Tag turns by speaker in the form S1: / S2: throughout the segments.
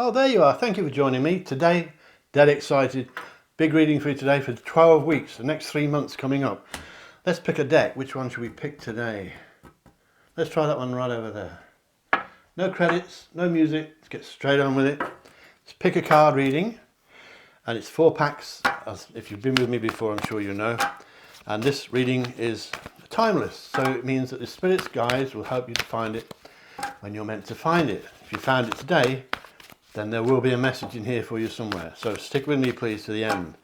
S1: Oh, there you are. Thank you for joining me today. Dead excited. Big reading for you today for 12 weeks, the next 3 months coming up. Let's pick a deck. Which one should we pick today? Let's try that one right over there. No credits, no music. Let's get straight on with it. Let's pick a card reading. And it's 4 packs. As if you've been with me before, I'm sure you know. And this reading is timeless. So it means that the Spirit's guides will help you to find it when you're meant to find it. If you found it today, then there will be a message in here for you somewhere. So stick with me please to the end.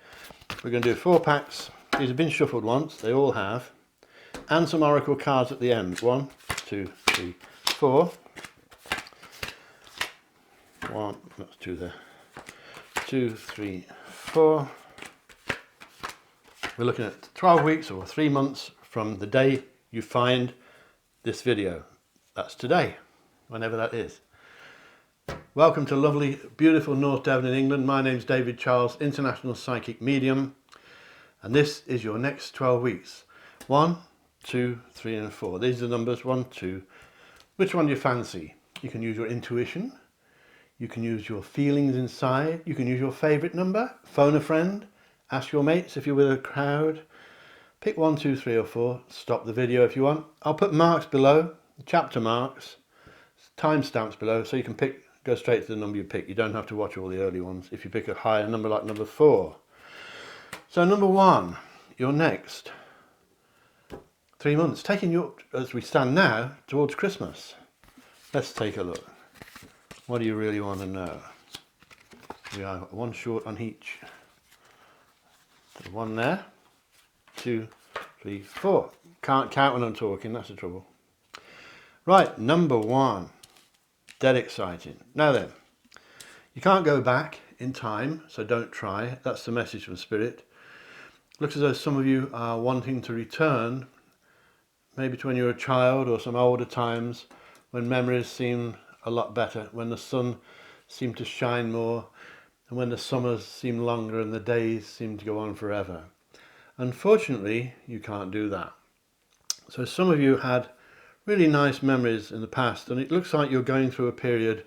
S1: We're going to do 4 packs. These have been shuffled once, they all have. And some oracle cards at the end. 1, 2, 3, 4. 1, that's 2 there. 2, 3, 4. We're looking at 12 weeks or 3 months from the day you find this video. That's today, whenever that is. Welcome to lovely, beautiful North Devon in England. My name's David Charles, International Psychic Medium. And this is your next 12 weeks. 1, 2, 3 and 4. These are the numbers 1, 2. Which one do you fancy? You can use your intuition. You can use your feelings inside. You can use your favourite number. Phone a friend. Ask your mates if you're with a crowd. Pick 1, 2, 3 or 4. Stop the video if you want. I'll put marks below, chapter marks, timestamps below, so you can go straight to the number you pick. You don't have to watch all the early ones if you pick a higher number like number 4. So number 1, you're next. 3 months, taking you up, as we stand now, towards Christmas. Let's take a look. What do you really want to know? We are 1 short on each. So 1 there, 2, 3, 4. Can't count when I'm talking, that's the trouble. Right, number 1. Dead exciting. Now then, you can't go back in time, so don't try. That's the message from Spirit. Looks as though some of you are wanting to return, maybe to when you were a child or some older times when memories seem a lot better, when the sun seemed to shine more, and when the summers seem longer and the days seem to go on forever. Unfortunately, you can't do that. So some of you had really nice memories in the past, and it looks like you're going through a period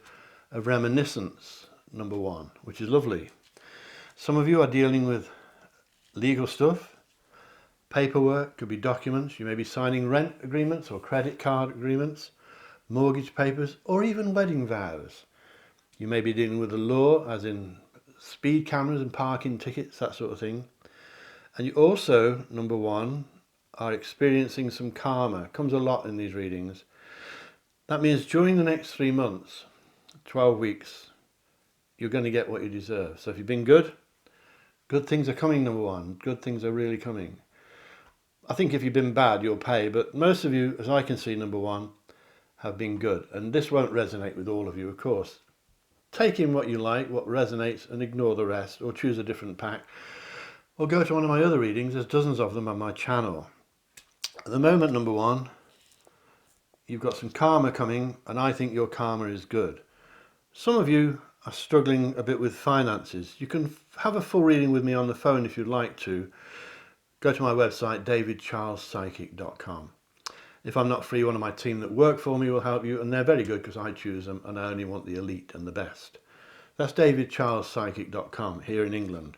S1: of reminiscence, number 1, which is lovely. Some of you are dealing with legal stuff, paperwork, could be documents. You may be signing rent agreements or credit card agreements, mortgage papers, or even wedding vows. You may be dealing with the law, as in speed cameras and parking tickets, that sort of thing. And you also, number 1, are experiencing some karma. It comes a lot in these readings. That means during the next 3 months, 12 weeks, you're going to get what you deserve. So if you've been good things are coming, number 1. Good things are really coming. I think if you've been bad, you'll pay. But most of you, as I can see, number 1, have been good. And this won't resonate with all of you, of course. Take in what you like, what resonates, and ignore the rest, or choose a different pack. Or go to one of my other readings. There's dozens of them on my channel. At the moment, number 1, you've got some karma coming, and I think your karma is good. Some of you are struggling a bit with finances. You can have a full reading with me on the phone if you'd like to. Go to my website, davidcharlespsychic.com. If I'm not free, one of my team that work for me will help you, and they're very good because I choose them, and I only want the elite and the best. That's davidcharlespsychic.com here in England.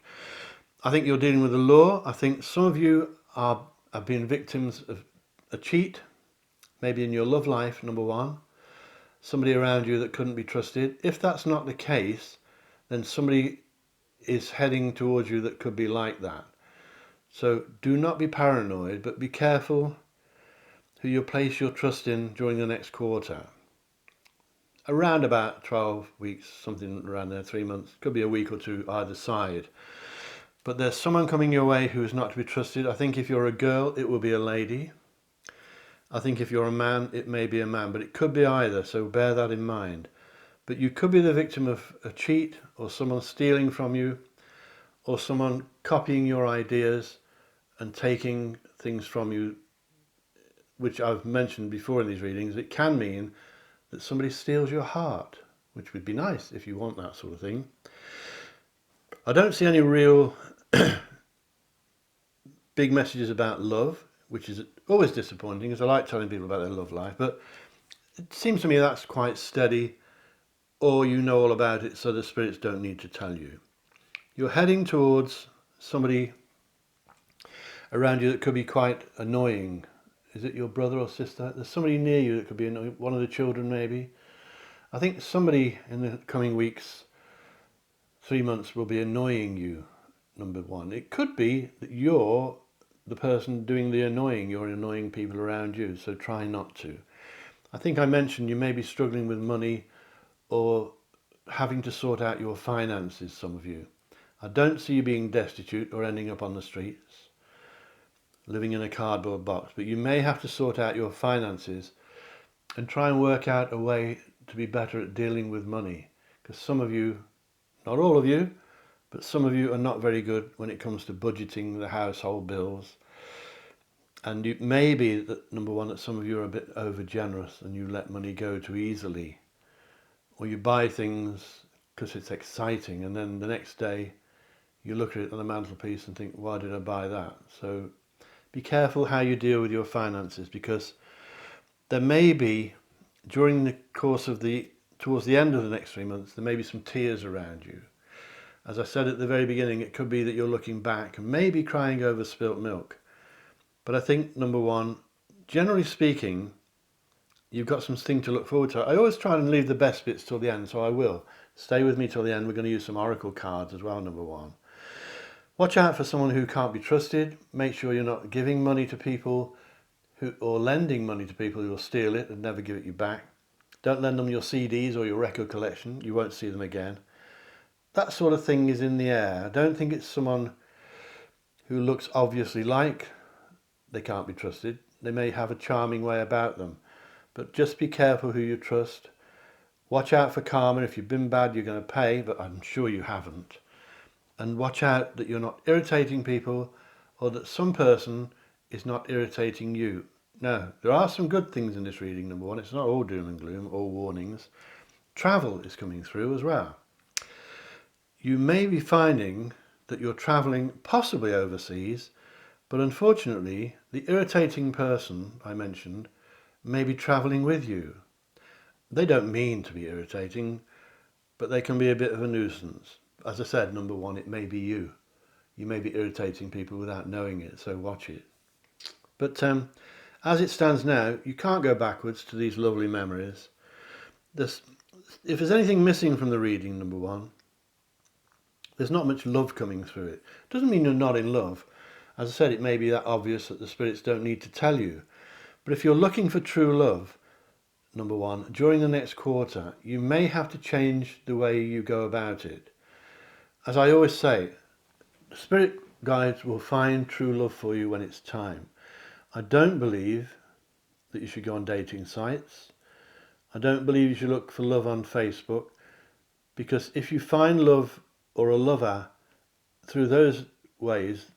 S1: I think you're dealing with the law. I think some of you have been victims of a cheat, maybe in your love life, number 1. Somebody around you that couldn't be trusted. If that's not the case, then somebody is heading towards you that could be like that. So do not be paranoid, but be careful who you place your trust in during the next quarter. Around about 12 weeks, something around there, 3 months. Could be a week or 2 either side. But there's someone coming your way who is not to be trusted. I think if you're a girl, it will be a lady. I think if you're a man, it may be a man, but it could be either, so bear that in mind. But you could be the victim of a cheat, or someone stealing from you, or someone copying your ideas and taking things from you, which I've mentioned before in these readings. It can mean that somebody steals your heart, which would be nice if you want that sort of thing. I don't see any real big messages about love, which is always disappointing because I like telling people about their love life, but it seems to me that's quite steady or you know all about it so the spirits don't need to tell you. You're heading towards somebody around you that could be quite annoying. Is it your brother or sister? There's somebody near you that could be annoying, one of the children maybe. I think somebody in the coming weeks, 3 months, will be annoying you, number one. It could be that you're the person doing the annoying. You're annoying people around you, so try not to. I think I mentioned you may be struggling with money or having to sort out your finances, some of you. I don't see you being destitute or ending up on the streets, living in a cardboard box, but you may have to sort out your finances and try and work out a way to be better at dealing with money, because some of you, not all of you, but some of you are not very good when it comes to budgeting the household bills. And it may be that, number one, that some of you are a bit over generous and you let money go too easily, or you buy things because it's exciting and then the next day you look at it on the mantelpiece and think, why did I buy that? So be careful how you deal with your finances, because there may be, during the course of towards the end of the next 3 months, there may be some tears around you. As I said at the very beginning, it could be that you're looking back and maybe crying over spilt milk. But I think, number one, generally speaking, you've got something to look forward to. I always try and leave the best bits till the end, so I will. Stay with me till the end. We're going to use some oracle cards as well, number one. Watch out for someone who can't be trusted. Make sure you're not giving money to people or lending money to people who will steal it and never give it you back. Don't lend them your CDs or your record collection. You won't see them again. That sort of thing is in the air. I don't think it's someone who looks obviously like they can't be trusted. They may have a charming way about them, but just be careful who you trust. Watch out for karma. If you've been bad, you're going to pay, but I'm sure you haven't. And watch out that you're not irritating people, or that some person is not irritating you. Now, there are some good things in this reading, number one. It's not all doom and gloom, all warnings. Travel is coming through as well. You may be finding that you're travelling possibly overseas, but unfortunately, the irritating person I mentioned may be travelling with you. They don't mean to be irritating, but they can be a bit of a nuisance. As I said, number one, it may be you. You may be irritating people without knowing it, so watch it. But as it stands now, you can't go backwards to these lovely memories. If there's anything missing from the reading, number one, there's not much love coming through it. Doesn't mean you're not in love. As I said, it may be that obvious that the spirits don't need to tell you. But if you're looking for true love, number one, during the next quarter, you may have to change the way you go about it. As I always say, spirit guides will find true love for you when it's time. I don't believe that you should go on dating sites. I don't believe you should look for love on Facebook, because if you find love or a lover through those ways,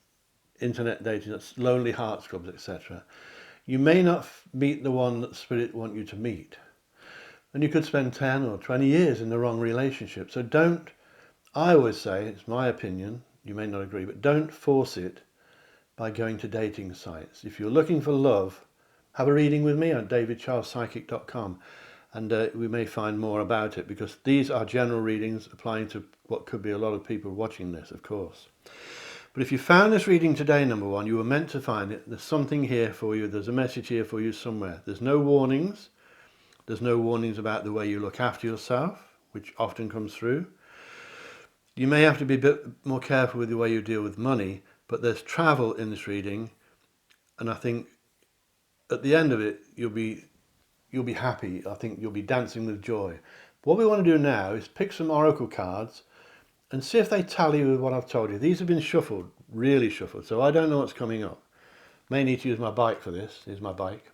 S1: internet dating, that's Lonely Hearts Clubs, etc., you may not meet the one that spirit want you to meet. And you could spend 10 or 20 years in the wrong relationship. So don't, I always say, it's my opinion, you may not agree, but don't force it by going to dating sites. If you're looking for love, have a reading with me on davidcharlespsychic.com, and we may find more about it, because these are general readings applying to what could be a lot of people watching this, of course. But if you found this reading today, number one, you were meant to find it. There's something here for you. There's a message here for you somewhere. There's no warnings. There's no warnings about the way you look after yourself, which often comes through. You may have to be a bit more careful with the way you deal with money, but there's travel in this reading, and I think at the end of it, you'll be happy. I think you'll be dancing with joy. What we want to do now is pick some oracle cards and see if they tally with what I've told you. These have been shuffled, really shuffled, so I don't know what's coming up. May need to use my bike for this. Here's my bike.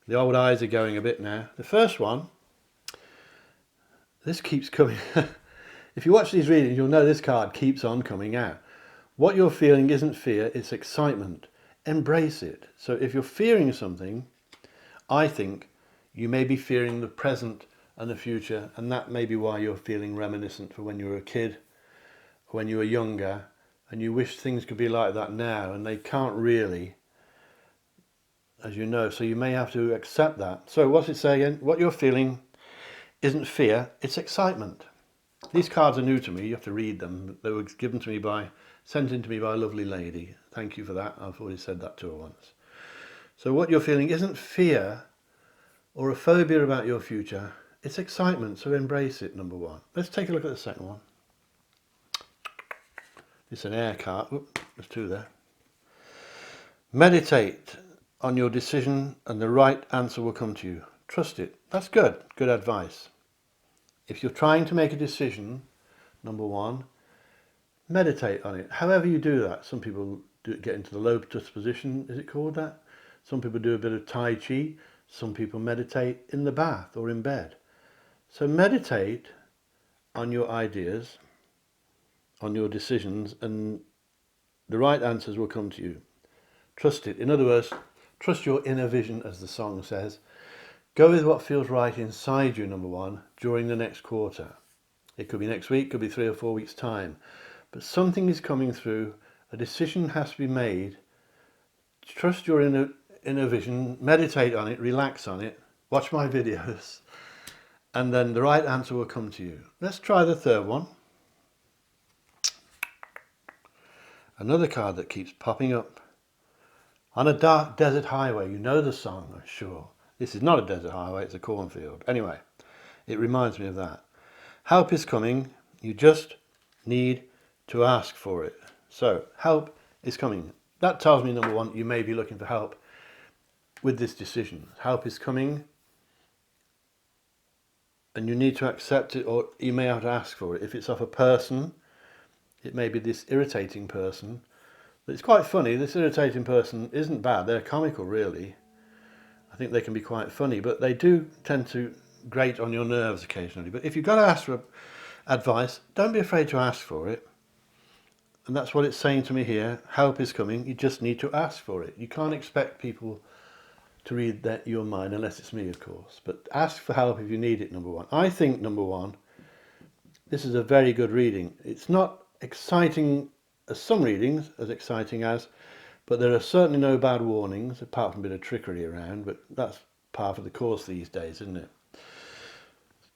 S1: The old eyes are going a bit now. The first one, this keeps coming. If you watch these readings, you'll know this card keeps on coming out. What you're feeling isn't fear, it's excitement. Embrace it. So if you're fearing something, I think you may be fearing the present and the future, and that may be why you're feeling reminiscent for when you were a kid, when you were younger, and you wish things could be like that now, and they can't really, as you know, so you may have to accept that. So what's it say again? What you're feeling isn't fear, it's excitement. These cards are new to me, you have to read them. They were given to me sent in to me by a lovely lady. Thank you for that, I've already said that to her once. So what you're feeling isn't fear or a phobia about your future, it's excitement, so embrace it, number one. Let's take a look at the second one. It's an air card. Oop, there's two there. Meditate on your decision and the right answer will come to you. Trust it. That's good. Good advice. If you're trying to make a decision, number one, meditate on it. However you do that. Some people get into the lotus position. Is it called that? Some people do a bit of Tai Chi. Some people meditate in the bath or in bed. So meditate on your ideas, on your decisions, and the right answers will come to you. Trust it. In other words, trust your inner vision, as the song says. Go with what feels right inside you, number one, during the next quarter. It could be next week, could be 3 or 4 weeks' time. But something is coming through. A decision has to be made. Trust your inner vision. Meditate on it. Relax on it. Watch my videos. And then the right answer will come to you. Let's try the third one. Another card that keeps popping up. On a dark desert highway. You know the song, I'm sure. This is not a desert highway, it's a cornfield. Anyway, it reminds me of that. Help is coming. You just need to ask for it. So, help is coming. That tells me, number one, you may be looking for help with this decision. Help is coming. And you need to accept it, or you may have to ask for it. If it's of a person, it may be this irritating person. But it's quite funny. This irritating person isn't bad. They're comical, really. I think they can be quite funny, but they do tend to grate on your nerves occasionally. But if you've got to ask for advice, don't be afraid to ask for it. And that's what it's saying to me here. Help is coming. You just need to ask for it. You can't expect people to read your mind, unless it's me, of course. But ask for help if you need it, number one. I think, number one, this is a very good reading. It's not exciting as some readings, as exciting as, but there are certainly no bad warnings, apart from a bit of trickery around, but that's part of the course these days, isn't it?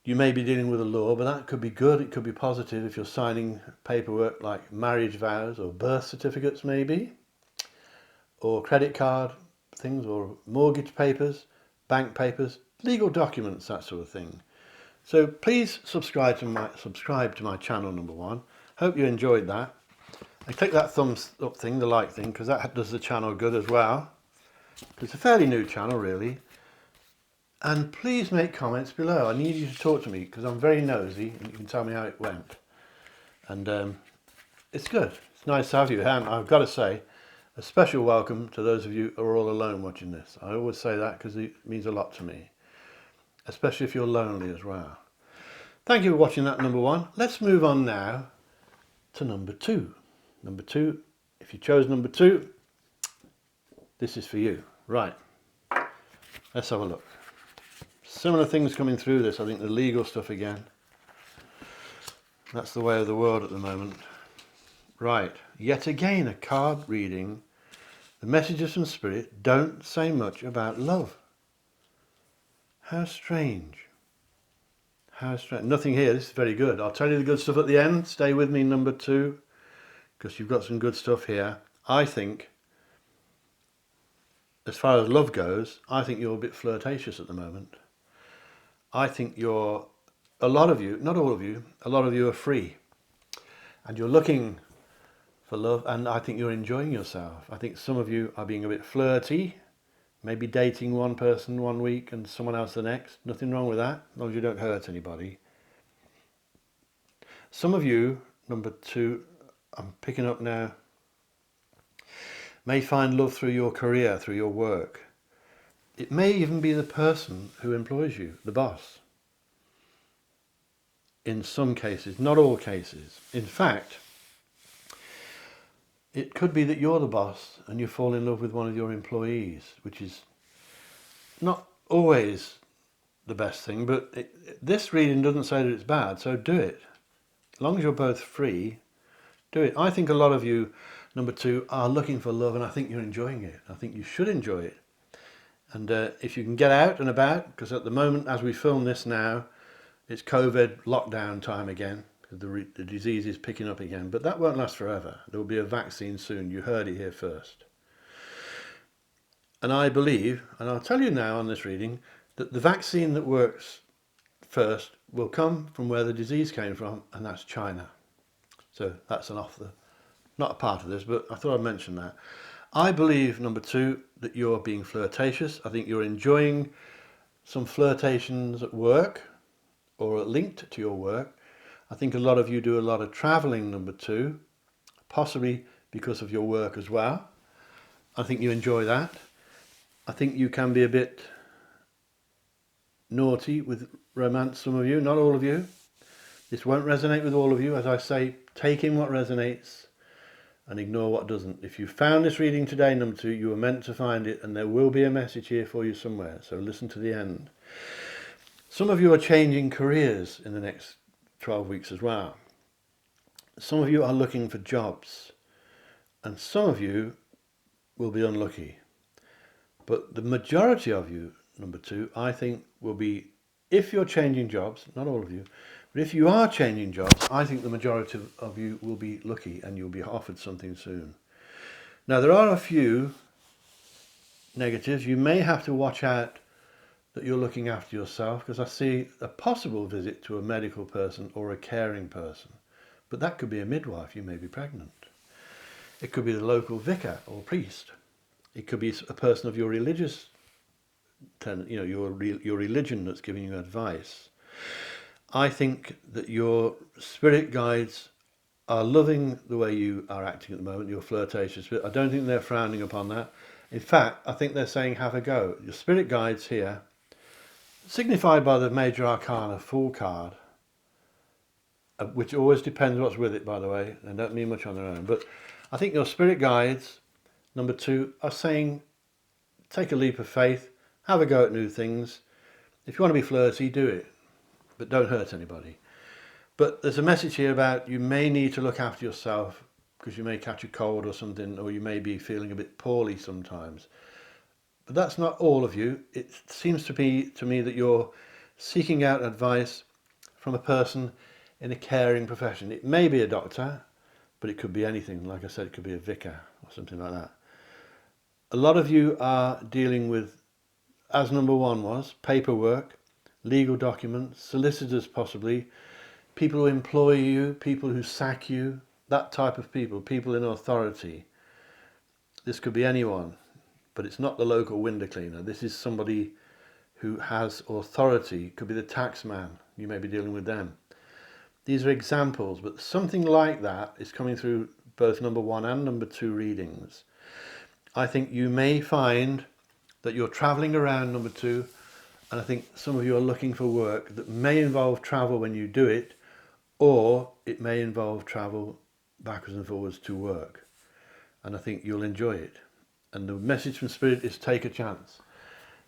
S1: You may be dealing with a law, but that could be good, it could be positive if you're signing paperwork like marriage vows or birth certificates maybe, or credit card things, or mortgage papers, bank papers, legal documents, that sort of thing. So please subscribe to my channel, number one. Hope you enjoyed that. I click that thumbs up thing, the like thing, because that does the channel good as well. It's a fairly new channel, really. And please make comments below. I need you to talk to me because I'm very nosy, and you can tell me how it went. And it's good. It's nice to have you. And I've got to say, a special welcome to those of you who are all alone watching this. I always say that because it means a lot to me, especially if you're lonely as well. Thank you for watching that, number one. Let's move on now to number two. Number two, if you chose number two, this is for you. Right, let's have a look. Similar things coming through this. I think the legal stuff again. That's the way of the world at the moment. Right, yet again a card reading. The messages from Spirit don't say much about love. How strange. How strange. Nothing here. This is very good. I'll tell you the good stuff at the end. Stay with me, number two, because you've got some good stuff here. I think, as far as love goes, I think you're a bit flirtatious at the moment. I think a lot of you, not all of you, a lot of you are free. And you're looking for love, and I think you're enjoying yourself. I think some of you are being a bit flirty, maybe dating one person one week and someone else the next. Nothing wrong with that, as long as you don't hurt anybody. Some of you, number two, I'm picking up now, may find love through your career, through your work. It may even be the person who employs you, the boss. In some cases, not all cases. In fact, it could be that you're the boss and you fall in love with one of your employees, which is not always the best thing, but this reading doesn't say that it's bad, so do it. As long as you're both free, do it. I think a lot of you, number two, are looking for love, and I think you're enjoying it. I think you should enjoy it. And if you can get out and about, because at the moment, as we film this now, it's COVID lockdown time again, because the disease is picking up again, but that won't last forever. There will be a vaccine soon. You heard it here first. And I believe, and I'll tell you now on this reading, that the vaccine that works first will come from where the disease came from, and that's China. So that's not a part of this, but I thought I'd mention that. I believe, number two, that you're being flirtatious. I think you're enjoying some flirtations at work or linked to your work. I think a lot of you do a lot of traveling, number two, possibly because of your work as well. I think you enjoy that. I think you can be a bit naughty with romance, some of you, not all of you. This won't resonate with all of you. As I say, take in what resonates and ignore what doesn't. If you found this reading today, number two, you were meant to find it, and there will be a message here for you somewhere, so listen to the end. Some of you are changing careers in the next 12 weeks as well. Some of you are looking for jobs, and some of you will be unlucky. But the majority of you, number two, I think will be, if you're changing jobs, not all of you, but if you are changing jobs, I think the majority of you will be lucky and you'll be offered something soon. Now, there are a few negatives. You may have to watch out that you're looking after yourself, because I see a possible visit to a medical person or a caring person. But that could be a midwife. You may be pregnant. It could be the local vicar or priest. It could be a person of your religious, your religion that's giving you advice. I think that your spirit guides are loving the way you are acting at the moment, your flirtatious, but I don't think they're frowning upon that. In fact, I think they're saying have a go. Your spirit guides here, signified by the Major Arcana Fool card, which always depends what's with it, by the way, and don't mean much on their own, but I think your spirit guides, number two, are saying take a leap of faith, have a go at new things. If you want to be flirty, do it, but don't hurt anybody. But there's a message here about you may need to look after yourself because you may catch a cold or something, or you may be feeling a bit poorly sometimes. But that's not all of you. It seems to me that you're seeking out advice from a person in a caring profession. It may be a doctor, but it could be anything. Like I said, it could be a vicar or something like that. A lot of you are dealing with, as number one was, paperwork, legal documents, solicitors possibly, people who employ you, people who sack you, that type of people in authority. This could be anyone, but it's not the local window cleaner. This is somebody who has authority. It could be the tax man. You may be dealing with them. These are examples, but something like that is coming through both number one and number two readings. I think you may find that you're traveling around, number two, and I think some of you are looking for work that may involve travel when you do it, or it may involve travel backwards and forwards to work. And I think you'll enjoy it. And the message from Spirit is take a chance.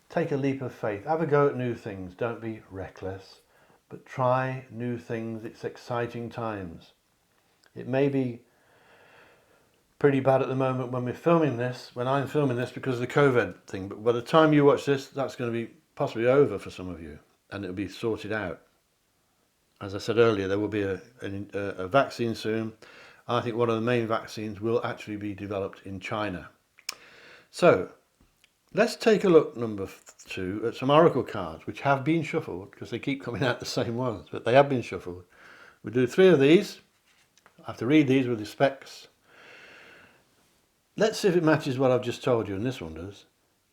S1: Take a leap of faith. Have a go at new things. Don't be reckless, but try new things. It's exciting times. It may be pretty bad at the moment when I'm filming this, because of the COVID thing, but by the time you watch this, that's going to be possibly over for some of you, and it'll be sorted out. As I said earlier, there will be a vaccine soon. I think one of the main vaccines will actually be developed in China. So let's take a look, number two, at some oracle cards which have been shuffled, because they keep coming out the same ones, but they have been shuffled. We'll do 3 of these. I have to read these with the specs. Let's see if it matches what I've just told you, and this one does.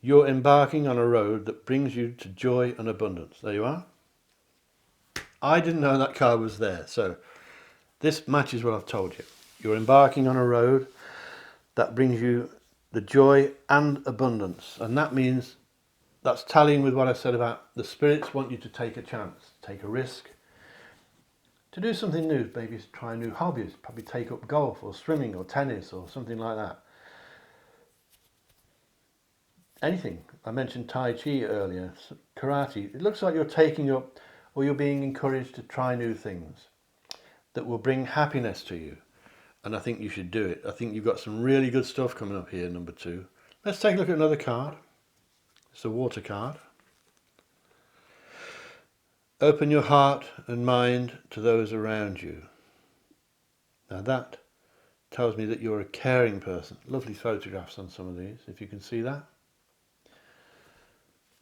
S1: You're embarking on a road that brings you to joy and abundance. There you are. I didn't know that card was there, so this matches what I've told you. You're embarking on a road that brings you the joy and abundance, and that means that's tallying with what I said about the spirits want you to take a chance, take a risk, to do something new, maybe try new hobbies, probably take up golf or swimming or tennis or something like that. Anything. I mentioned Tai Chi earlier, karate. It looks like you're taking up, or you're being encouraged to try new things that will bring happiness to you. And I think you should do it. I think you've got some really good stuff coming up here, number two. Let's take a look at another card. It's a water card. Open your heart and mind to those around you. Now that tells me that you're a caring person. Lovely photographs on some of these, if you can see that.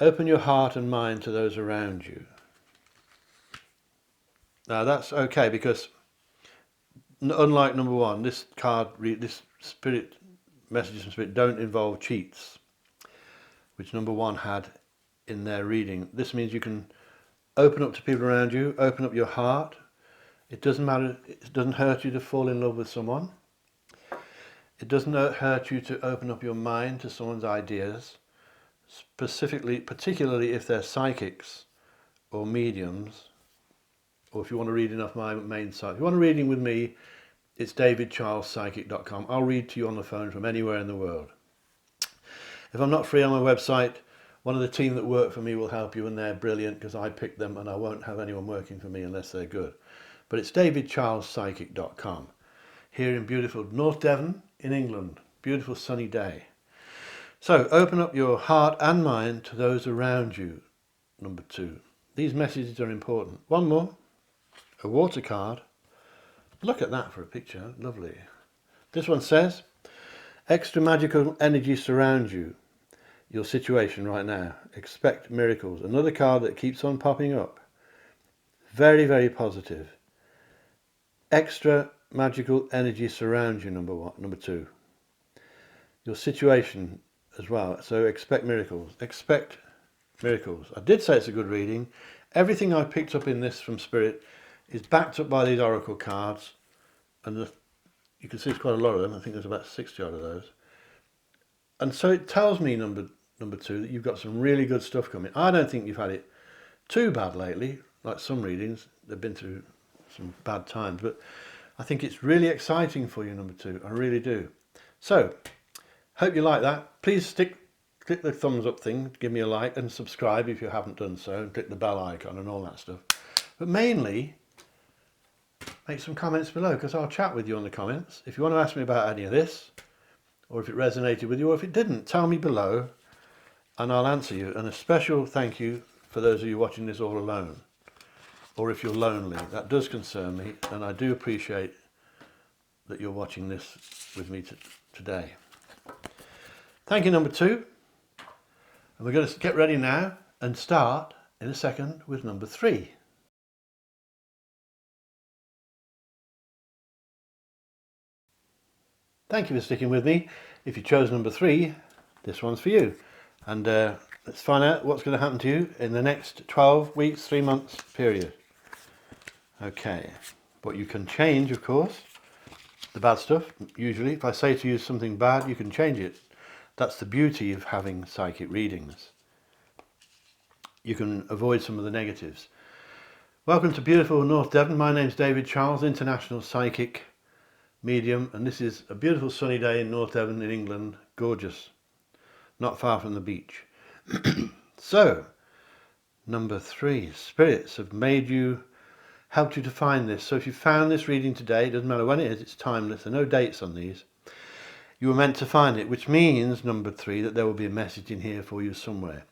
S1: Open your heart and mind to those around you. Now that's okay, because unlike number one, this card, this spirit messages from spirit don't involve cheats, which number one had in their reading. This means you can open up to people around you, open up your heart. It doesn't matter, it doesn't hurt you to fall in love with someone. It doesn't hurt you to open up your mind to someone's ideas, particularly if they're psychics or mediums, or if you want to read off my main site. If you want a reading with me, it's davidcharlespsychic.com. I'll read to you on the phone from anywhere in the world. If I'm not free on my website, one of the team that work for me will help you, and they're brilliant because I picked them, and I won't have anyone working for me unless they're good. But it's davidcharlespsychic.com. Here in beautiful North Devon in England. Beautiful sunny day. So open up your heart and mind to those around you. Number two. These messages are important. One more. A water card. Look at that for a picture. Lovely. This one says, extra magical energy surrounds you. Your situation right now. Expect miracles. Another card that keeps on popping up. Very, very positive. Extra magical energy surrounds you, number two. Your situation as well. So expect miracles. Expect miracles. I did say it's a good reading. Everything I picked up in this from Spirit is backed up by these oracle cards, and you can see it's quite a lot of them. I think there's about 60 odd of those. And so it tells me, number two, that you've got some really good stuff coming. I don't think you've had it too bad lately, like some readings. They've been through some bad times, but I think it's really exciting for you, number two. I really do. So, hope you like that. Please click the thumbs up thing, give me a like, and subscribe if you haven't done so, and click the bell icon and all that stuff. But mainly, make some comments below, because I'll chat with you on the comments. If you want to ask me about any of this, or if it resonated with you, or if it didn't, tell me below, and I'll answer you. And a special thank you for those of you watching this all alone, or if you're lonely. That does concern me, and I do appreciate that you're watching this with me today. Thank you, number two. And we're going to get ready now and start in a second with number three. Thank you for sticking with me. If you chose number three, this one's for you. And let's find out what's going to happen to you in the next 12 weeks, 3 months period. Okay, but you can change, of course, the bad stuff. Usually, if I say to you something bad, you can change it. That's the beauty of having psychic readings. You can avoid some of the negatives. Welcome to beautiful North Devon. My name's David Charles, international psychic medium, and this is a beautiful sunny day in North Devon in England. Gorgeous, not far from the beach. So, number three, spirits have helped you to find this. So if you found this reading today, it doesn't matter when it is, it's timeless. There are no dates on these. You were meant to find it, which means, number three, that there will be a message in here for you somewhere.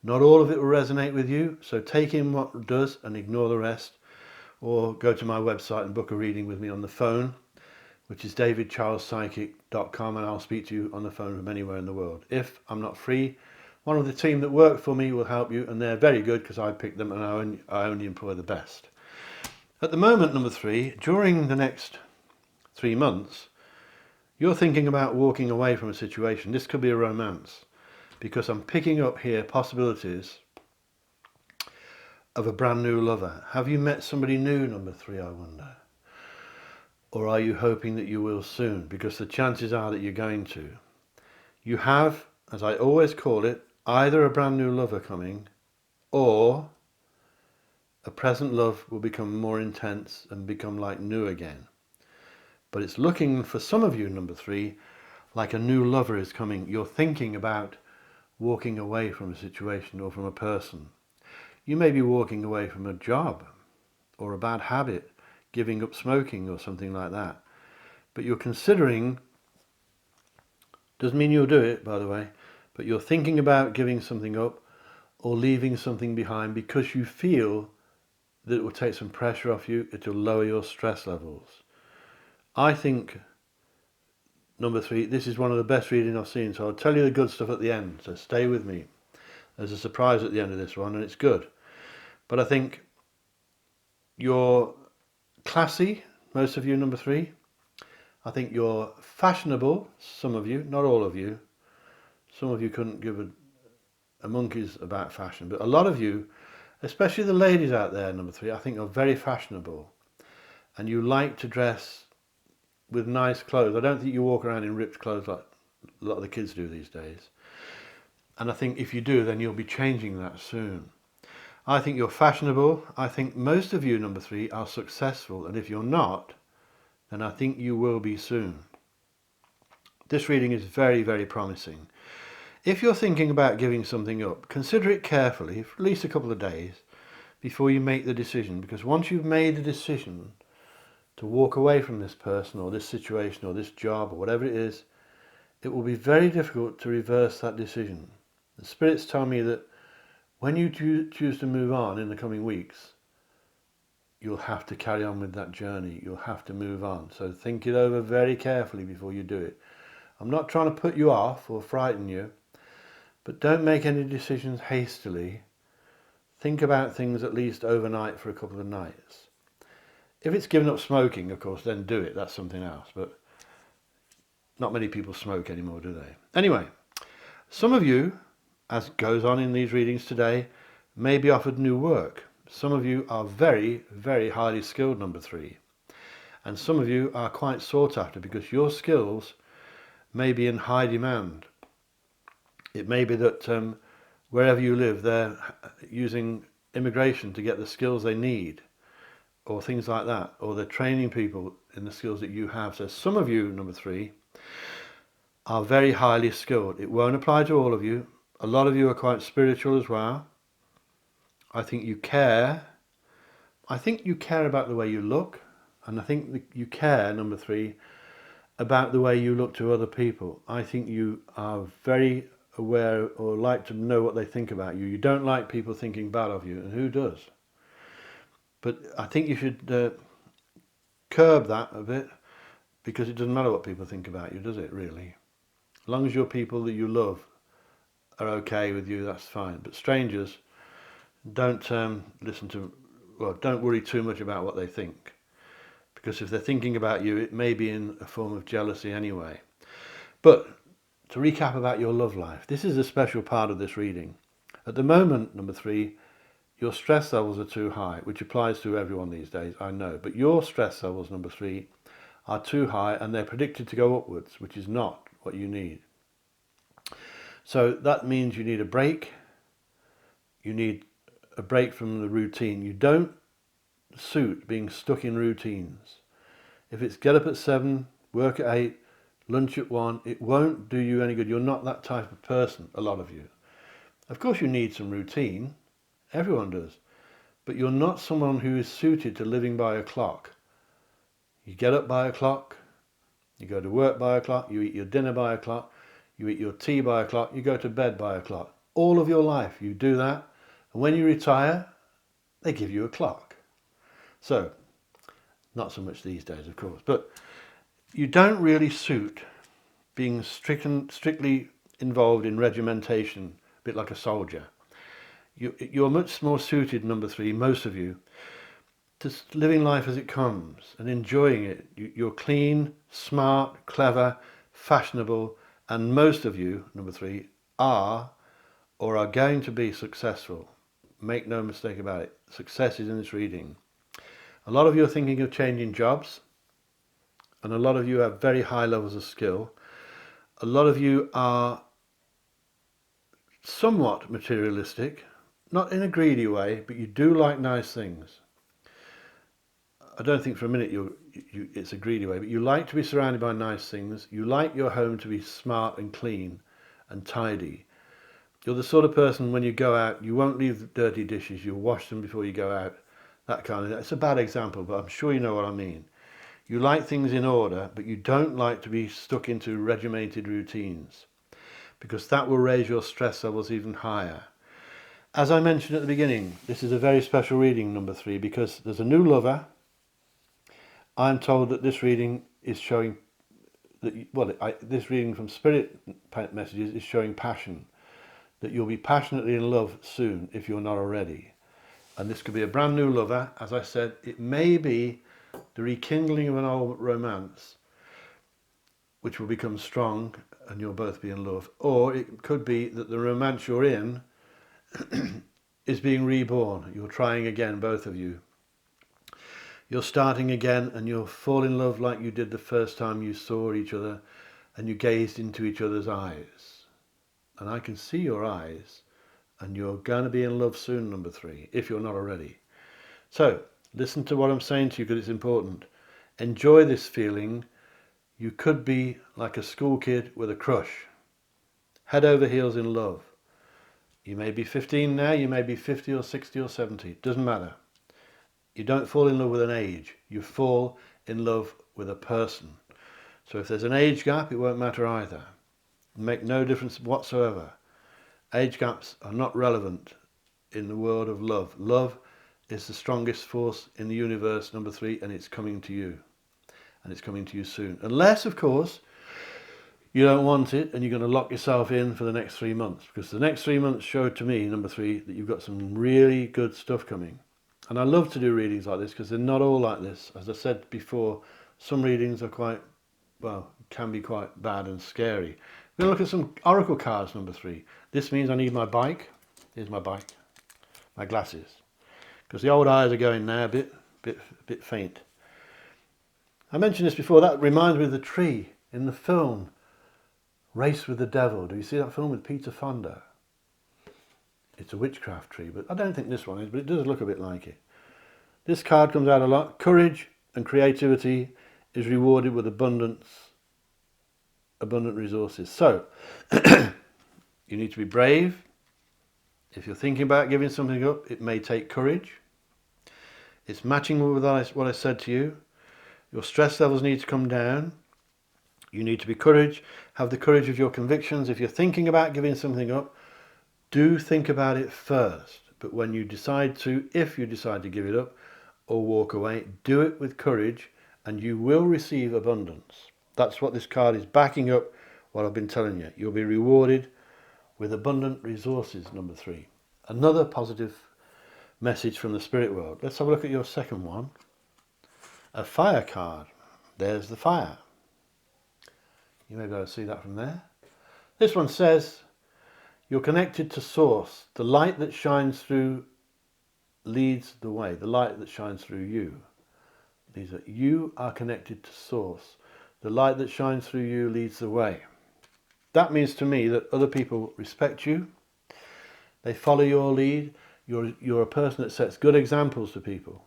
S1: Not all of it will resonate with you, so take in what does and ignore the rest, or go to my website and book a reading with me on the phone, which is davidcharlespsychic.com, and I'll speak to you on the phone from anywhere in the world. If I'm not free, one of the team that work for me will help you, and they're very good because I picked them, and I only employ the best. At the moment, number three, during the next 3 months, you're thinking about walking away from a situation. This could be a romance, because I'm picking up here possibilities of a brand new lover. Have you met somebody new, number three, I wonder? Or are you hoping that you will soon? Because the chances are that you're going to. You have, as I always call it, either a brand new lover coming, or a present love will become more intense and become like new again. But it's looking for some of you, number three, like a new lover is coming. You're thinking about walking away from a situation or from a person. You may be walking away from a job or a bad habit, giving up smoking or something like that. But you're considering, doesn't mean you'll do it, by the way, but you're thinking about giving something up or leaving something behind because you feel that will take some pressure off you. It will lower your stress levels. I think, number 3, this is one of the best reading I've seen, so I'll tell you the good stuff at the end, so stay with me. There's a surprise at the end of this one, and it's good. But I think you're classy, most of you, number 3. I think you're fashionable, some of you, not all of you. Some of you couldn't give a monkey's about fashion, but a lot of you, especially the ladies out there, number 3, I think are very fashionable. And you like to dress with nice clothes. I don't think you walk around in ripped clothes like a lot of the kids do these days. And I think if you do, then you'll be changing that soon. I think you're fashionable. I think most of you, number 3, are successful. And if you're not, then I think you will be soon. This reading is very, very promising. If you're thinking about giving something up, consider it carefully for at least a couple of days before you make the decision. Because once you've made the decision to walk away from this person or this situation or this job or whatever it is, it will be very difficult to reverse that decision. The spirits tell me that when you choose to move on in the coming weeks, you'll have to carry on with that journey. You'll have to move on. So think it over very carefully before you do it. I'm not trying to put you off or frighten you, but don't make any decisions hastily. Think about things at least overnight for a couple of nights. If it's giving up smoking, of course, then do it. That's something else. But not many people smoke anymore, do they? Anyway, some of you, as goes on in these readings today, may be offered new work. Some of you are very, very highly skilled, number 3. And some of you are quite sought after because your skills may be in high demand. It may be that wherever you live, they're using immigration to get the skills they need, or things like that, or they're training people in the skills that you have. So some of you, number 3, are very highly skilled. It won't apply to all of you. A lot of you are quite spiritual as well. I think you care. I think you care about the way you look, and I think that you care, number 3, about the way you look to other people. I think you are very aware or like to know what they think about you. You don't like people thinking bad of you, and who does? But I think you should curb that a bit, because it doesn't matter what people think about you, does it, really? As long as your people that you love are okay with you, that's fine. But strangers, don't don't worry too much about what they think. Because if they're thinking about you, it may be in a form of jealousy anyway. But to recap about your love life, this is a special part of this reading. At the moment, number 3, your stress levels are too high, which applies to everyone these days, I know. But your stress levels, number 3, are too high, and they're predicted to go upwards, which is not what you need. So that means you need a break. You need a break from the routine. You don't suit being stuck in routines. If it's get up at 7, work at 8, lunch at 1, it won't do you any good. You're not that type of person, a lot of you. Of course you need some routine. Everyone does. But you're not someone who is suited to living by a clock. You get up by a clock, you go to work by a clock, you eat your dinner by a clock, you eat your tea by a clock, you go to bed by a clock. All of your life you do that, and when you retire, they give you a clock. So, not so much these days, of course, but you don't really suit being strictly involved in regimentation, a bit like a soldier. You're much more suited, number 3, most of you, to living life as it comes and enjoying it. You're clean, smart, clever, fashionable, and most of you, number 3, are or are going to be successful. Make no mistake about it. Success is in this reading. A lot of you are thinking of changing jobs, and a lot of you have very high levels of skill. A lot of you are somewhat materialistic, not in a greedy way, but you do like nice things. I don't think for a minute it's a greedy way, but you like to be surrounded by nice things. You like your home to be smart and clean and tidy. You're the sort of person, when you go out, you won't leave the dirty dishes, you'll wash them before you go out. That kind of thing. It's a bad example, but I'm sure you know what I mean. You like things in order, but you don't like to be stuck into regimented routines, because that will raise your stress levels even higher. As I mentioned at the beginning, this is a very special reading, number 3, because there's a new lover. I'm told that this reading is showing that, this reading from Spirit Messages is showing passion, that you'll be passionately in love soon if you're not already. And this could be a brand new lover. As I said, it may be the rekindling of an old romance, which will become strong and you'll both be in love. Or it could be that the romance you're in is being reborn. You're trying again, both of you. You're starting again and you'll fall in love like you did the first time you saw each other and you gazed into each other's eyes. And I can see your eyes, and you're going to be in love soon, number 3, if you're not already. So, listen to what I'm saying to you because it's important. Enjoy this feeling. You could be like a school kid with a crush. Head over heels in love. You may be 15 now, you may be 50 or 60 or 70. It doesn't matter. You don't fall in love with an age. You fall in love with a person. So if there's an age gap, it won't matter either. It'll make no difference whatsoever. Age gaps are not relevant in the world of love. Love is the strongest force in the universe, number 3, and it's coming to you. And it's coming to you soon. Unless, of course, you don't want it and you're going to lock yourself in for the next 3 months. Because the next 3 months showed to me, number 3, that you've got some really good stuff coming. And I love to do readings like this because they're not all like this. As I said before, some readings are can be quite bad and scary. We're going to look at some oracle cards, number 3. This means I need my bike. Here's my bike. My glasses. Because the old eyes are going now a bit faint. I mentioned this before. That reminds me of the tree in the film Race with the Devil. Do you see that film with Peter Fonda? It's a witchcraft tree, but I don't think this one is, but it does look a bit like it. This card comes out a lot. Courage and creativity is rewarded with abundant resources. So, you need to be brave. If you're thinking about giving something up, it may take courage. It's matching with what I said to you. Your stress levels need to come down. You need to be have the courage of your convictions. If you're thinking about giving something up, do think about it first. But when you decide to, if you decide to give it up or walk away, do it with courage and you will receive abundance. That's what this card is backing up what I've been telling you. You'll be rewarded with abundant resources, number 3. Another positive message from the spirit world. Let's have a look at your second one. A fire card. There's the fire. You may be able to see that from there. This one says, you're connected to source. The light that shines through leads the way. The light that shines through you. You are connected to source. The light that shines through you leads the way. That means to me that other people respect you. They follow your lead. You're a person that sets good examples to people.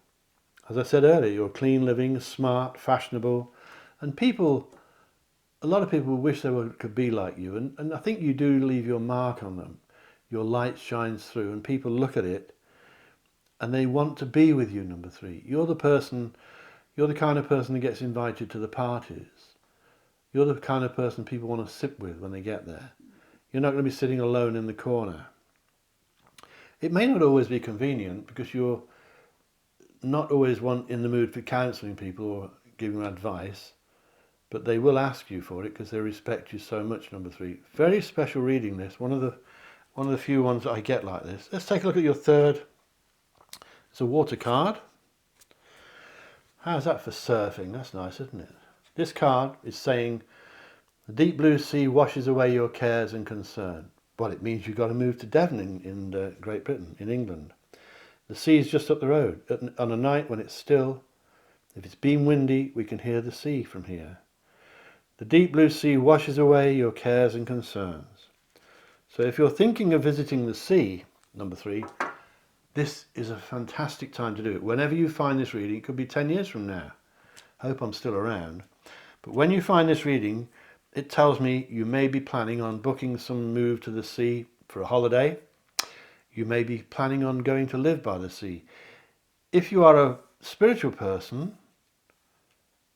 S1: As I said earlier, you're clean living, smart, fashionable, and a lot of people wish they could be like you, and I think you do leave your mark on them. Your light shines through, and people look at it, and they want to be with you, number 3. You're the kind of person that gets invited to the parties. You're the kind of person people want to sit with when they get there. You're not going to be sitting alone in the corner. It may not always be convenient because you're not always in the mood for counselling people or giving them advice, but they will ask you for it because they respect you so much, number 3. Very special reading this. One of the few ones that I get like this. Let's take a look at your third. It's a water card. How's that for surfing? That's nice, isn't it? This card is saying, the deep blue sea washes away your cares and concern. Well, it means you've got to move to Devon in Great Britain, in England. The sea is just up the road. On a night when it's still, if it's been windy, we can hear the sea from here. The deep blue sea washes away your cares and concerns. So if you're thinking of visiting the sea, number 3, this is a fantastic time to do it. Whenever you find this reading, it could be 10 years from now. I hope I'm still around. But when you find this reading, it tells me you may be planning on booking some move to the sea for a holiday. You may be planning on going to live by the sea. If you are a spiritual person,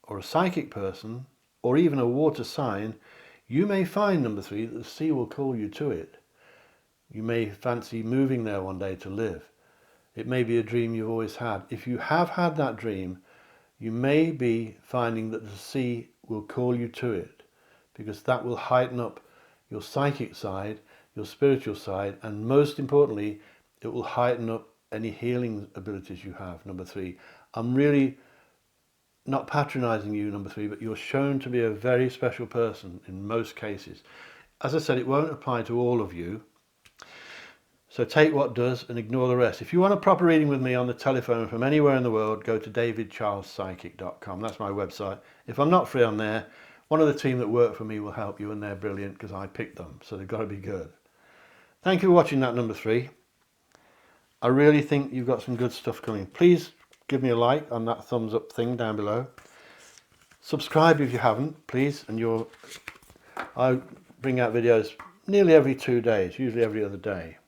S1: or a psychic person, or even a water sign, you may find, number 3, that the sea will call you to it. You may fancy moving there one day to live. It may be a dream you've always had. If you have had that dream, you may be finding that the sea will call you to it, because that will heighten up your psychic side, your spiritual side, and most importantly, it will heighten up any healing abilities you have, number 3. I'm really not patronizing you, number 3, but you're shown to be a very special person in most cases. As I said, it won't apply to all of you, so take what does and ignore the rest. If you want a proper reading with me on the telephone from anywhere in the world, go to davidcharlespsychic.com. That's my website. If I'm not free on there, one of the team that work for me will help you, and they're brilliant because I picked them, so they've got to be good. Thank you for watching that, number 3. I really think you've got some good stuff coming. Please give me a like on that thumbs up thing down below. Subscribe if you haven't, please, and I bring out videos nearly every 2 days, usually every other day.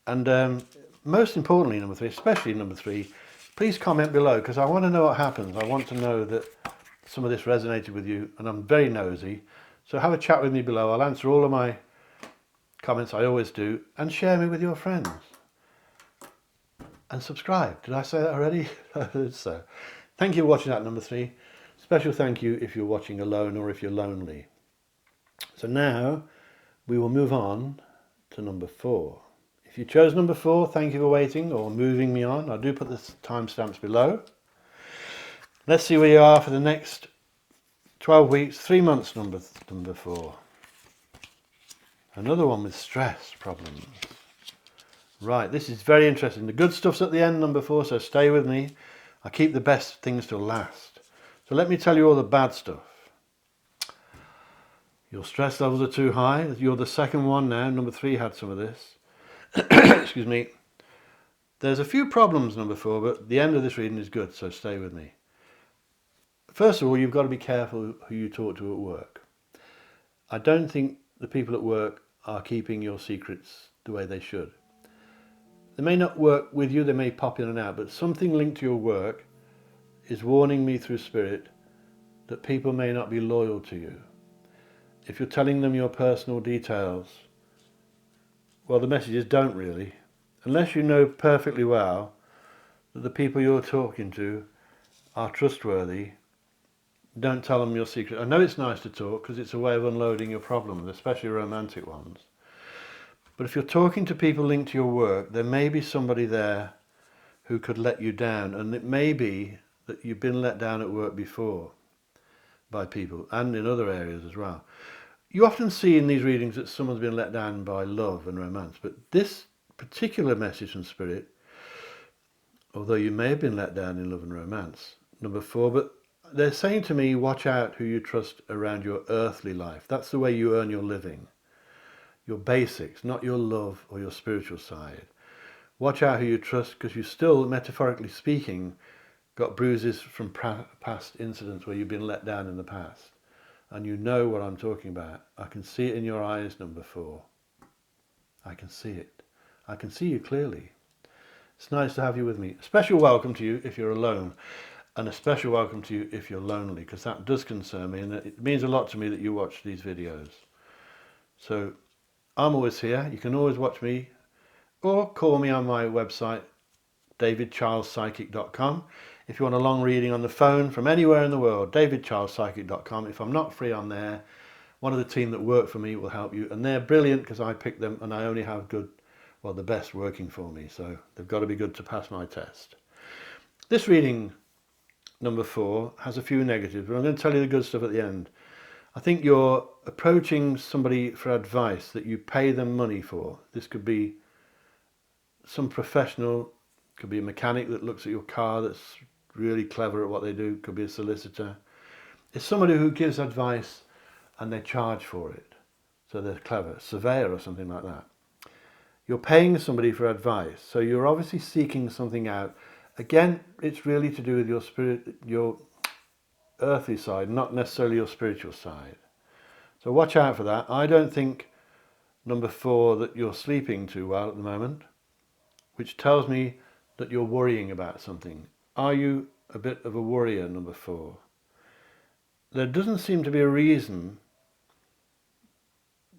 S1: And most importantly, number 3, especially number 3, please comment below, because I want to know what happens. I want to know that some of this resonated with you, and I'm very nosy. So have a chat with me below. I'll answer all of my comments, I always do, and share me with your friends. And subscribe. Did I say that already? So, thank you for watching that, number 3. Special thank you if you're watching alone or if you're lonely. So now we will move on to number 4. If you chose number 4, thank you for waiting or moving me on. I do put the timestamps below. Let's see where you are for the next 12 weeks, 3 months, number 4. Another one with stress problems. Right, this is very interesting. The good stuff's at the end, number 4, so stay with me. I keep the best things till last. So let me tell you all the bad stuff. Your stress levels are too high. You're the second one now. Number 3 had some of this. Excuse me. There's a few problems, number 4, but the end of this reading is good, so stay with me. First of all, you've got to be careful who you talk to at work. I don't think the people at work are keeping your secrets the way they should. They may not work with you, they may pop in and out, but something linked to your work is warning me through spirit that people may not be loyal to you. If you're telling them your personal details, well, the message is don't really. Unless you know perfectly well that the people you're talking to are trustworthy, don't tell them your secret. I know it's nice to talk because it's a way of unloading your problems, especially romantic ones. But if you're talking to people linked to your work, there may be somebody there who could let you down. And it may be that you've been let down at work before by people and in other areas as well. You often see in these readings that someone's been let down by love and romance. But this particular message from Spirit, although you may have been let down in love and romance, number 4, but they're saying to me, watch out who you trust around your earthly life. That's the way you earn your living. Your basics, not your love or your spiritual side. Watch out who you trust, because you still, metaphorically speaking, got bruises from past incidents where you've been let down in the past. And you know what I'm talking about. I can see it in your eyes, number 4. I can see it. I can see you clearly. It's nice to have you with me. A special welcome to you if you're alone, and a special welcome to you if you're lonely, because that does concern me, and it means a lot to me that you watch these videos. So I'm always here. You can always watch me or call me on my website, davidcharlespsychic.com. If you want a long reading on the phone from anywhere in the world, davidcharlespsychic.com. If I'm not free on there, one of the team that work for me will help you, and they're brilliant because I picked them, and I only have good, well, the best working for me, so they've got to be good to pass my test. This reading, number 4, has a few negatives, but I'm going to tell you the good stuff at the end. I think you're approaching somebody for advice that you pay them money for. This could be some professional, could be a mechanic that looks at your car that's really clever at what they do, could be a solicitor. It's somebody who gives advice and they charge for it, so they're clever, surveyor or something like that. You're paying somebody for advice, so you're obviously seeking something out. Again, it's really to do with your spirit, your earthly side, not necessarily your spiritual side. So watch out for that. I don't think, number 4, that you're sleeping too well at the moment, which tells me that you're worrying about something. Are you a bit of a worrier, number 4? There doesn't seem to be a reason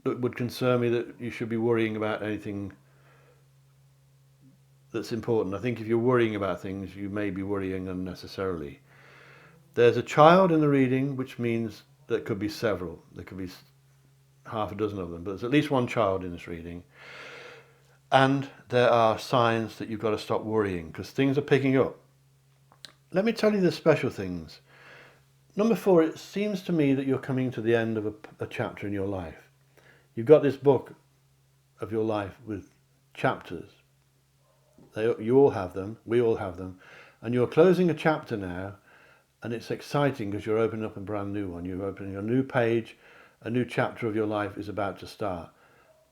S1: that would concern me that you should be worrying about anything that's important. I think if you're worrying about things, you may be worrying unnecessarily. There's a child in the reading, which means there could be several. There could be half a dozen of them, but there's at least one child in this reading. And there are signs that you've got to stop worrying because things are picking up. Let me tell you the special things. Number 4, it seems to me that you're coming to the end of a chapter in your life. You've got this book of your life with chapters. You all have them, we all have them, and you're closing a chapter now, and it's exciting because you're opening up a brand new one. You're opening a new page, a new chapter of your life is about to start.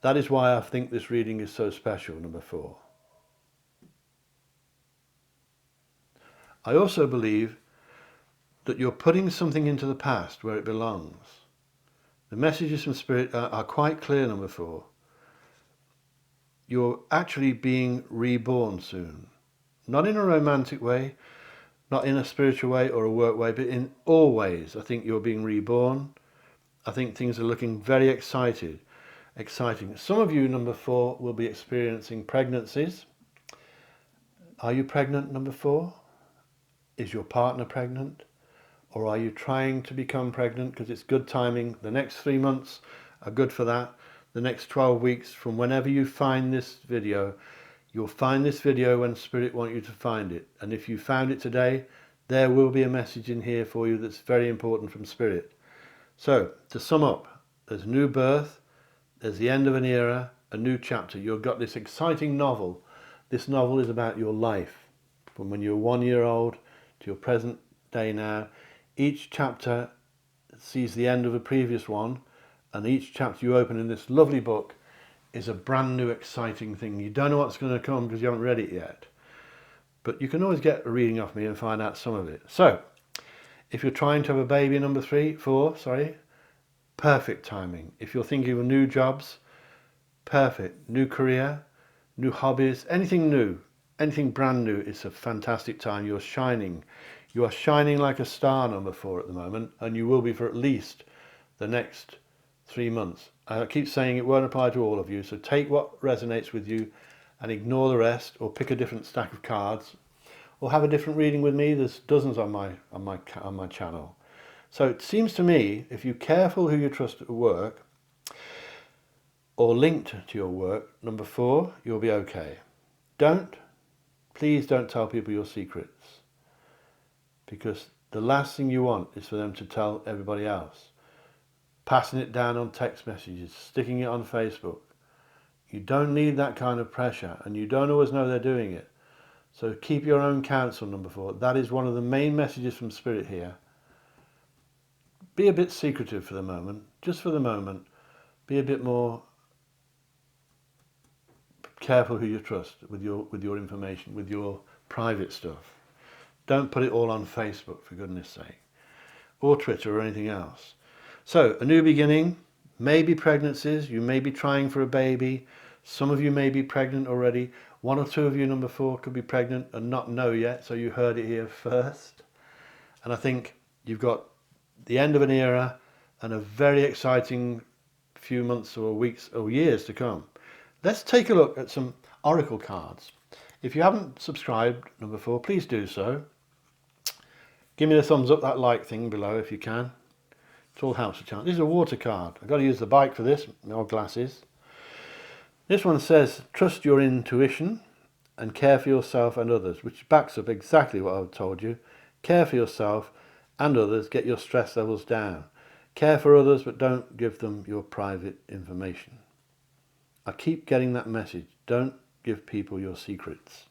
S1: That is why I think this reading is so special, number 4. I also believe that you're putting something into the past where it belongs. The messages from Spirit are quite clear, number 4. You're actually being reborn soon. Not in a romantic way, not in a spiritual way or a work way, but in all ways. I think you're being reborn. I think things are looking very exciting. Some of you, number 4, will be experiencing pregnancies. Are you pregnant, number 4? Is your partner pregnant? Or are you trying to become pregnant because it's good timing? The next 3 months are good for that. The next 12 weeks from whenever you find this video, you'll find this video when Spirit wants you to find it. And if you found it today, there will be a message in here for you that's very important from Spirit. So, to sum up, there's a new birth, there's the end of an era, a new chapter. You've got this exciting novel. This novel is about your life, from when you're 1 year old to your present day now. Each chapter sees the end of a previous one, and each chapter you open in this lovely book is a brand new exciting thing. You don't know what's going to come because you haven't read it yet. But you can always get a reading off me and find out some of it. So, if you're trying to have a baby, number 4, perfect timing. If you're thinking of new jobs, perfect. New career, new hobbies, anything new, anything brand new, it's a fantastic time. You're shining. You are shining like a star, number 4, at the moment, and you will be for at least the next 3 months. I keep saying it won't apply to all of you, so take what resonates with you and ignore the rest, or pick a different stack of cards, or have a different reading with me. There's dozens on my channel. So it seems to me, if you're careful who you trust at work, or linked to your work, number 4, you'll be okay. Please don't tell people your secrets, because the last thing you want is for them to tell everybody else. Passing it down on text messages, sticking it on Facebook. You don't need that kind of pressure, and you don't always know they're doing it. So keep your own counsel, number 4. That is one of the main messages from Spirit here. Be a bit secretive for the moment, just for the moment. Be a bit more careful who you trust with your information, with your private stuff. Don't put it all on Facebook, for goodness sake, or Twitter or anything else. So, a new beginning, maybe pregnancies. You may be trying for a baby. Some of you may be pregnant already. 1 or 2 of you, number 4, could be pregnant and not know yet, so you heard it here first. And I think you've got the end of an era and a very exciting few months or weeks or years to come. Let's take a look at some oracle cards. If you haven't subscribed, number 4, please do so. Give me the thumbs up, that like thing below if you can. It all helps a chance. This is a water card. I've got to use the bike for this, my old glasses. This one says, trust your intuition and care for yourself and others, which backs up exactly what I've told you. Care for yourself and others, get your stress levels down. Care for others, but don't give them your private information. I keep getting that message. Don't give people your secrets.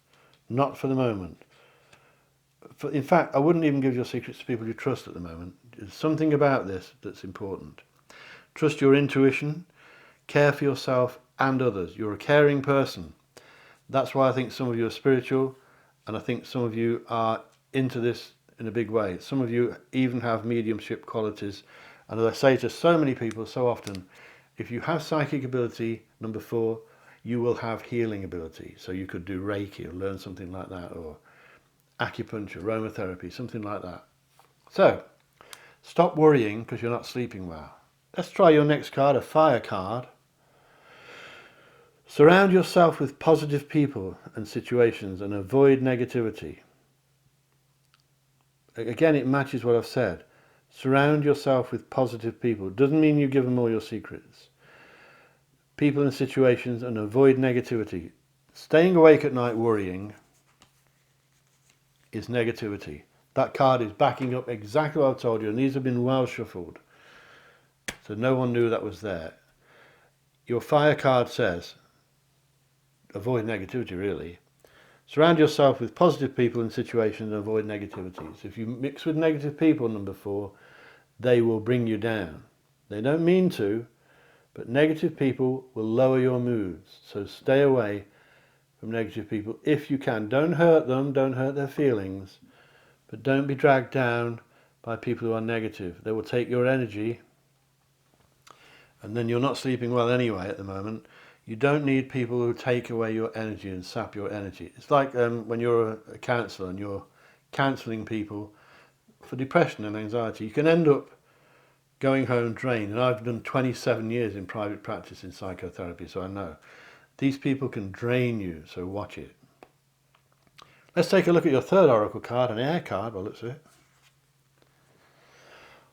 S1: Not for the moment. In fact, I wouldn't even give your secrets to people you trust at the moment. There's something about this that's important. Trust your intuition. Care for yourself and others. You're a caring person. That's why I think some of you are spiritual, and I think some of you are into this in a big way. Some of you even have mediumship qualities. And as I say to so many people so often, if you have psychic ability, number 4, you will have healing ability. So you could do Reiki or learn something like that, or acupuncture, aromatherapy, something like that. So, stop worrying because you're not sleeping well. Let's try your next card, a fire card. Surround yourself with positive people and situations and avoid negativity. Again, it matches what I've said. Surround yourself with positive people. It doesn't mean you give them all your secrets. People and situations and avoid negativity. Staying awake at night worrying is negativity. That card is backing up exactly what I've told you, and these have been well shuffled. So no one knew that was there. Your fire card says, avoid negativity really. Surround yourself with positive people and situations and avoid negativity. So if you mix with negative people, number 4, they will bring you down. They don't mean to, but negative people will lower your moods. So stay away from negative people if you can. Don't hurt them, don't hurt their feelings, but don't be dragged down by people who are negative. They will take your energy, and then you're not sleeping well anyway at the moment. You don't need people who take away your energy and sap your energy. It's like when you're a counsellor and you're counselling people for depression and anxiety. You can end up going home drained. And I've done 27 years in private practice in psychotherapy, so I know. These people can drain you, so watch it. Let's take a look at your third oracle card, an air card, by the looks of it.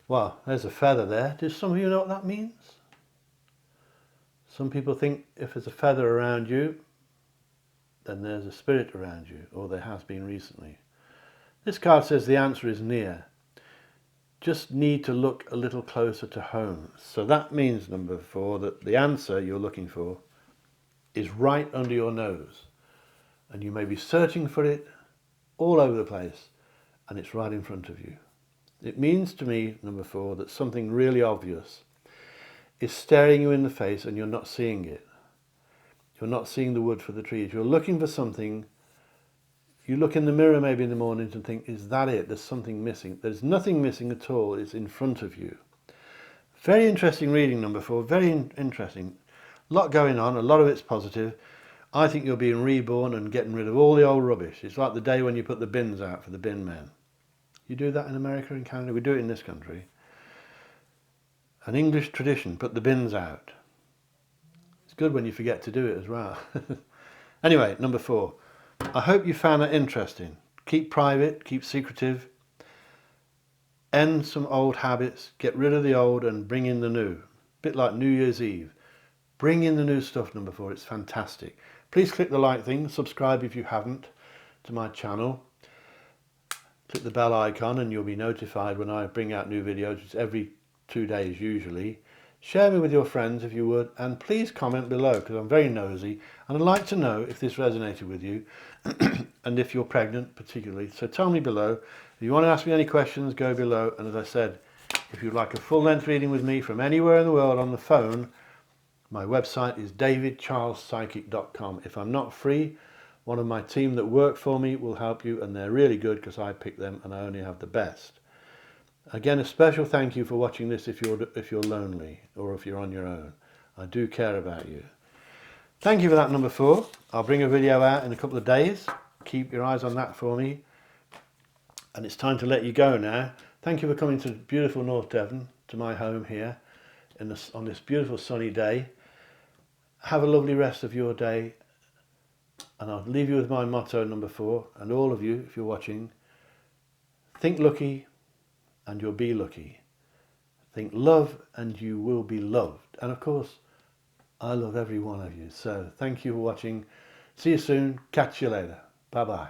S1: Well, there's a feather there. Do some of you know what that means? Some people think if there's a feather around you, then there's a spirit around you, or there has been recently. This card says the answer is near. Just need to look a little closer to home. So that means, number 4, that the answer you're looking for is right under your nose. And you may be searching for it all over the place, and it's right in front of you. It means to me, number 4, that something really obvious is staring you in the face and you're not seeing it. You're not seeing the wood for the trees. You're looking for something. You look in the mirror maybe in the morning and think, is that it? There's something missing. There's nothing missing at all. It's in front of you. Very interesting reading, number 4. Very interesting. A lot going on. A lot of it's positive. I think you're being reborn and getting rid of all the old rubbish. It's like the day when you put the bins out for the bin men. You do that in America and Canada. We do it in this country. An English tradition, put the bins out. It's good when you forget to do it as well. Anyway, number 4. I hope you found that interesting. Keep private, keep secretive. End some old habits, get rid of the old and bring in the new. A bit like New Year's Eve. Bring in the new stuff, number 4. It's fantastic. Please click the like thing, subscribe if you haven't to my channel. Click the bell icon and you'll be notified when I bring out new videos. It's every 2 days usually. Share me with your friends if you would, and please comment below because I'm very nosy and I'd like to know if this resonated with you and if you're pregnant particularly. So tell me below. If you want to ask me any questions, go below. And as I said, if you'd like a full-length reading with me from anywhere in the world on the phone, my website is davidcharlespsychic.com. If I'm not free, one of my team that work for me will help you, and they're really good because I pick them and I only have the best. Again, a special thank you for watching this if you're lonely or if you're on your own. I do care about you. Thank you for that, number 4. I'll bring a video out in a couple of days. Keep your eyes on that for me. And it's time to let you go now. Thank you for coming to beautiful North Devon, to my home here on this beautiful sunny day. Have a lovely rest of your day. And I'll leave you with my motto, number 4. And all of you, if you're watching, think lucky and you'll be lucky. Think love and you will be loved. And of course, I love every one of you. So thank you for watching. See you soon. Catch you later. Bye-bye.